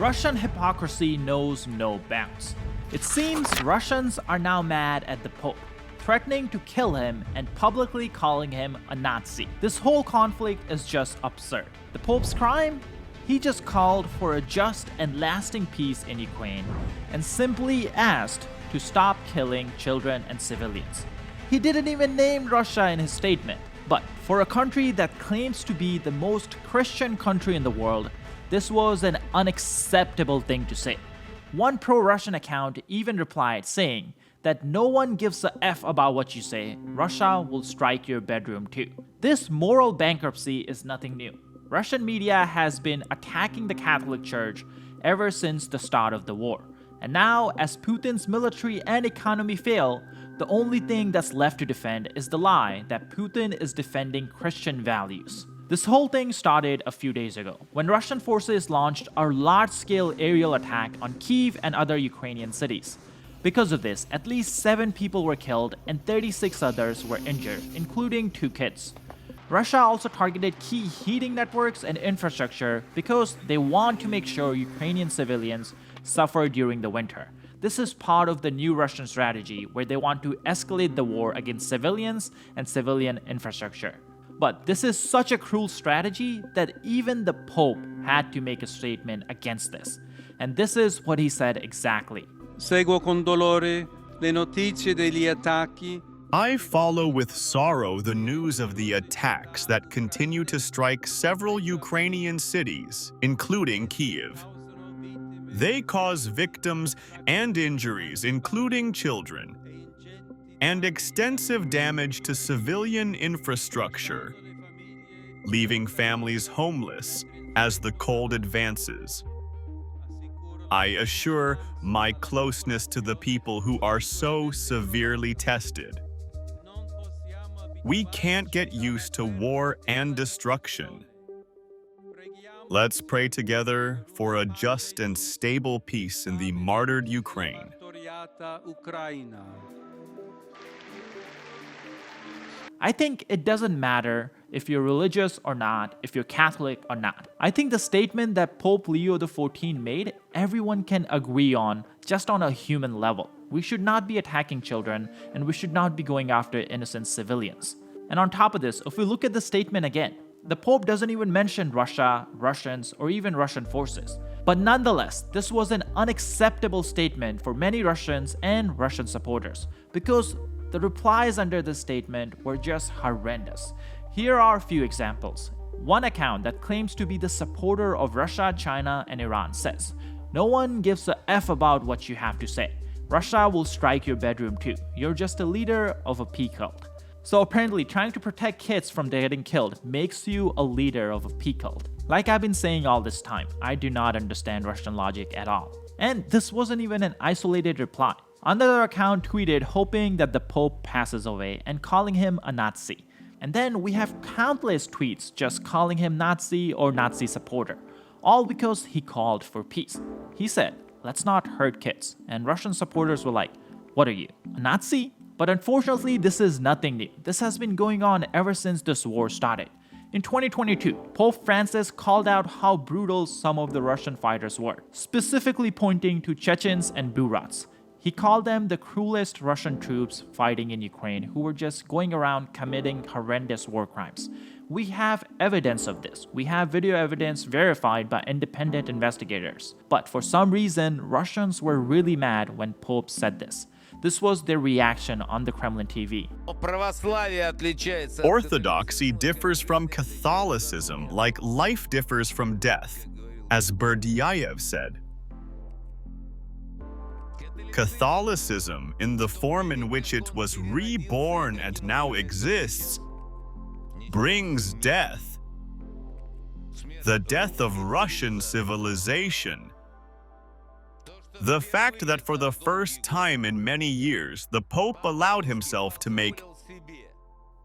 Russian hypocrisy knows no bounds. It seems Russians are now mad at the Pope, threatening to kill him and publicly calling him a Nazi. This whole conflict is just absurd. The Pope's crime? He just called for a just and lasting peace in Ukraine and simply asked to stop killing children and civilians. He didn't even name Russia in his statement. But for a country that claims to be the most Christian country in the world, this was an unacceptable thing to say. One pro-Russian account even replied saying that no one gives a F about what you say, Russia will strike your bedroom too. This moral bankruptcy is nothing new. Russian media has been attacking the Catholic Church ever since the start of the war. And now, as Putin's military and economy fail, the only thing that's left to defend is the lie that Putin is defending Christian values. This whole thing started a few days ago, when Russian forces launched a large-scale aerial attack on Kyiv and other Ukrainian cities. Because of this, at least 7 people were killed and 36 others were injured, including 2 kids. Russia also targeted key heating networks and infrastructure because they want to make sure Ukrainian civilians suffer during the winter. This is part of the new Russian strategy where they want to escalate the war against civilians and civilian infrastructure. But this is such a cruel strategy that even the Pope had to make a statement against this. And this is what he said exactly. Seguo con dolore le notizie degli attacchi. I follow with sorrow the news of the attacks that continue to strike several Ukrainian cities, including Kyiv. They cause victims and injuries, including children, and extensive damage to civilian infrastructure, leaving families homeless as the cold advances. I assure my closeness to the people who are so severely tested. We can't get used to war and destruction. Let's pray together for a just and stable peace in the martyred Ukraine. I think it doesn't matter if you're religious or not, if you're Catholic or not. I think the statement that Pope Leo XIV made, everyone can agree on just on a human level. We should not be attacking children, and we should not be going after innocent civilians. And on top of this, if we look at the statement again, the Pope doesn't even mention Russia, Russians, or even Russian forces. But nonetheless, this was an unacceptable statement for many Russians and Russian supporters, because the replies under this statement were just horrendous. Here are a few examples. One account that claims to be the supporter of Russia, China, and Iran says, "No one gives a F about what you have to say. Russia will strike your bedroom too. You're just a leader of a P cult." So apparently, trying to protect kids from getting killed makes you a leader of a P cult. Like I've been saying all this time, I do not understand Russian logic at all. And this wasn't even an isolated reply. Another account tweeted hoping that the Pope passes away and calling him a Nazi. And then we have countless tweets just calling him Nazi or Nazi supporter, all because he called for peace. He said, "Let's not hurt kids." And Russian supporters were like, "What are you, a Nazi?" But unfortunately, this is nothing new. This has been going on ever since this war started. In 2022, Pope Francis called out how brutal some of the Russian fighters were, specifically pointing to Chechens and Burats. He called them the cruelest Russian troops fighting in Ukraine who were just going around committing horrendous war crimes. We have evidence of this. We have video evidence verified by independent investigators. But for some reason, Russians were really mad when Pope said this. This was their reaction on the Kremlin TV. Orthodoxy differs from Catholicism like life differs from death, as Berdyaev said. Catholicism, in the form in which it was reborn and now exists, brings death. The death of Russian civilization. The fact that for the first time in many years, the Pope allowed himself to make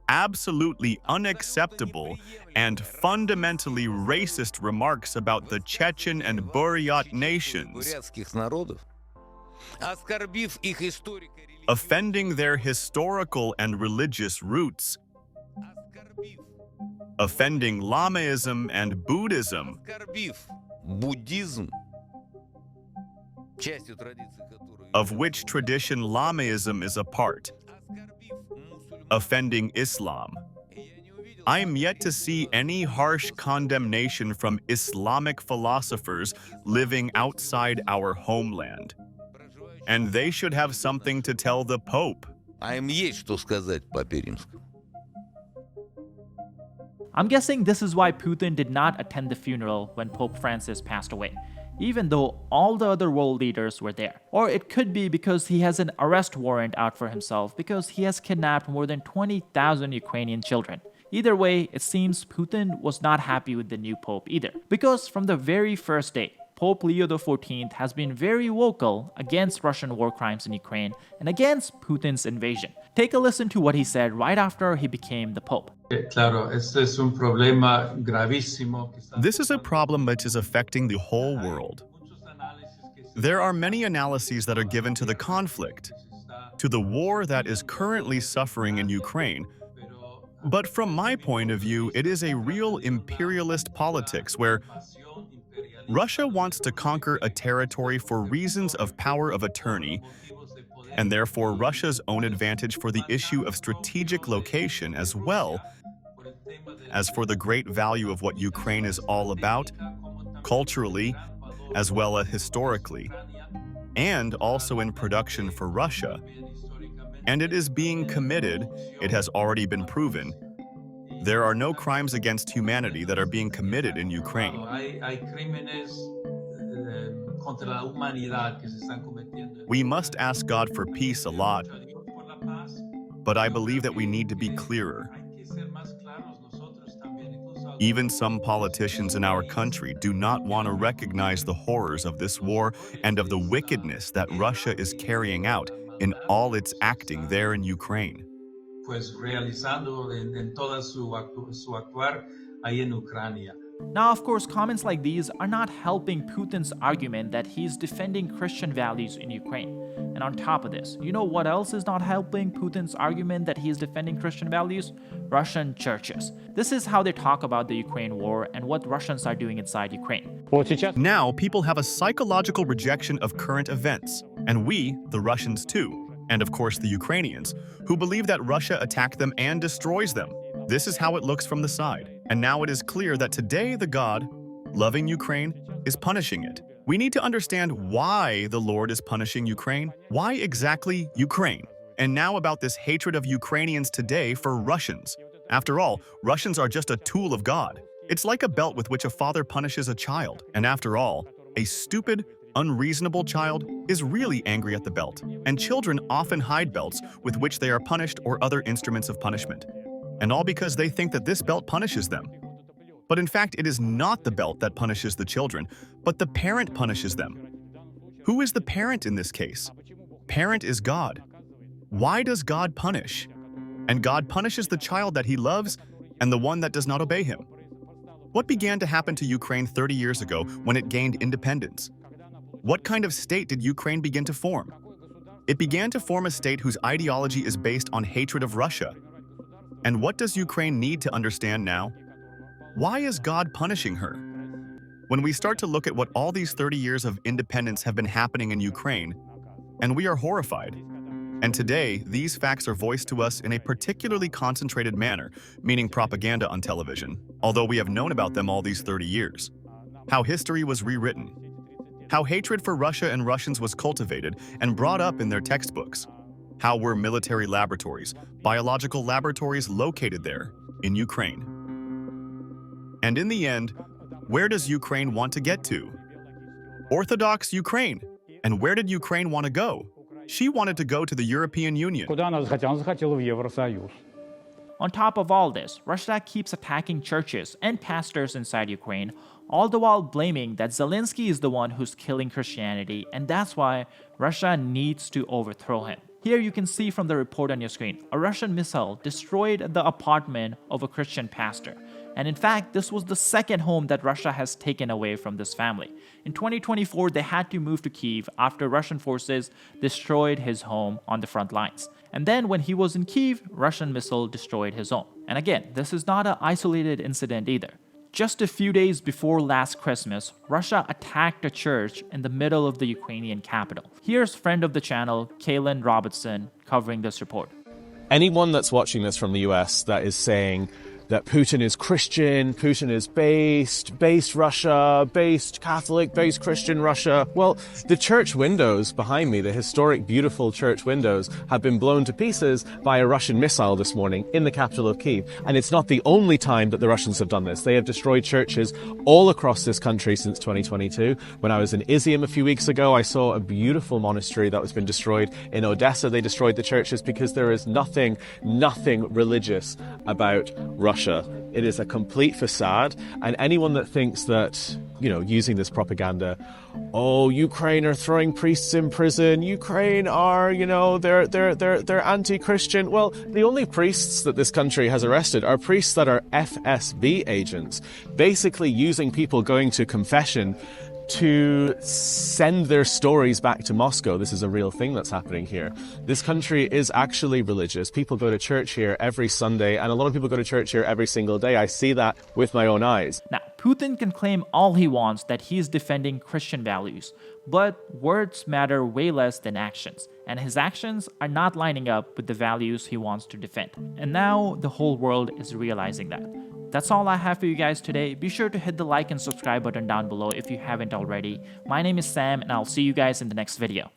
absolutely unacceptable and fundamentally racist remarks about the Chechen and Buryat nations, offending their historical and religious roots, offending Lamaism and Buddhism, of which tradition Lamaism is a part, offending Islam. I am yet to see any harsh condemnation from Islamic philosophers living outside our homeland. And they should have something to tell the Pope. А им есть что сказать Папе Римскому. I'm guessing this is why Putin did not attend the funeral when Pope Francis passed away, even though all the other world leaders were there. Or it could be because he has an arrest warrant out for himself because he has kidnapped more than 20,000 Ukrainian children. Either way, it seems Putin was not happy with the new pope either, because from the very first day, Pope Leo XIV has been very vocal against Russian war crimes in Ukraine and against Putin's invasion. Take a listen to what he said right after he became the Pope. This is a problem which is affecting the whole world. There are many analyses that are given to the conflict, to the war that is currently suffering in Ukraine. But from my point of view, it is a real imperialist politics where Russia wants to conquer a territory for reasons of power of attorney, and therefore Russia's own advantage for the issue of strategic location as well as for the great value of what Ukraine is all about, culturally, as well as historically, and also in production for Russia. And it is being committed, it has already been proven. There are no crimes against humanity that are being committed in Ukraine. We must ask God for peace a lot, but I believe that we need to be clearer. Even some politicians in our country do not want to recognize the horrors of this war and of the wickedness that Russia is carrying out in all its acting there in Ukraine. Now, of course, comments like these are not helping Putin's argument that he's defending Christian values in Ukraine. And on top of this, you know what else is not helping Putin's argument that he is defending Christian values? Russian churches. This is how they talk about the Ukraine war and what Russians are doing inside Ukraine. Now, people have a psychological rejection of current events, and we, the Russians too, and of course the Ukrainians, who believe that Russia attacked them and destroys them. This is how it looks from the side. And now it is clear that today the God, loving Ukraine, is punishing it. We need to understand why the Lord is punishing Ukraine. Why exactly Ukraine? And now about this hatred of Ukrainians today for Russians. After all, Russians are just a tool of God. It's like a belt with which a father punishes a child. And after all, a stupid, unreasonable child is really angry at the belt. And children often hide belts with which they are punished or other instruments of punishment. And all because they think that this belt punishes them. But in fact, it is not the belt that punishes the children, but the parent punishes them. Who is the parent in this case? Parent is God. Why does God punish? And God punishes the child that he loves and the one that does not obey him. What began to happen to Ukraine 30 years ago when it gained independence? What kind of state did Ukraine begin to form? It began to form a state whose ideology is based on hatred of Russia. And what does Ukraine need to understand now? Why is God punishing her? When we start to look at what all these 30 years of independence have been happening in Ukraine, and we are horrified. And today, these facts are voiced to us in a particularly concentrated manner, meaning propaganda on television, although we have known about them all these 30 years. How history was rewritten. How hatred for Russia and Russians was cultivated and brought up in their textbooks. How were military laboratories, biological laboratories located there, in Ukraine. And in the end, where does Ukraine want to get to? Orthodox Ukraine. And where did Ukraine want to go? She wanted to go to the European Union. On top of all this, Russia keeps attacking churches and pastors inside Ukraine, all the while blaming that Zelensky is the one who's killing Christianity, and that's why Russia needs to overthrow him. Here you can see from the report on your screen, a Russian missile destroyed the apartment of a Christian pastor. And in fact, this was the second home that Russia has taken away from this family. In 2024, they had to move to Kyiv after Russian forces destroyed his home on the front lines. And then when he was in Kyiv, Russian missile destroyed his home. And again, this is not an isolated incident either. Just a few days before last Christmas, Russia attacked a church in the middle of the Ukrainian capital. Here's friend of the channel, Kaylin Robertson, covering this report. Anyone that's watching this from the US that is saying that Putin is Christian, Putin is based Russia, based Catholic, based Christian Russia. Well, the church windows behind me, the historic, beautiful church windows, have been blown to pieces by a Russian missile this morning in the capital of Kyiv. And it's not the only time that the Russians have done this. They have destroyed churches all across this country since 2022. When I was in Izium a few weeks ago, I saw a beautiful monastery that was been destroyed. In Odessa, they destroyed the churches because there is nothing religious about Russia. It is a complete facade, and anyone that thinks that, using this propaganda, Ukraine are throwing priests in prison, Ukraine are, they're anti-Christian. Well, the only priests that this country has arrested are priests that are FSB agents, basically using people going to confession to send their stories back to Moscow. This is a real thing that's happening here. This country is actually religious. People go to church here every Sunday, and a lot of people go to church here every single day. I see that with my own eyes. Now, Putin can claim all he wants that he's defending Christian values, but words matter way less than actions, and his actions are not lining up with the values he wants to defend. And now the whole world is realizing that. That's all I have for you guys today. Be sure to hit the like and subscribe button down below if you haven't already. My name is Sam, and I'll see you guys in the next video.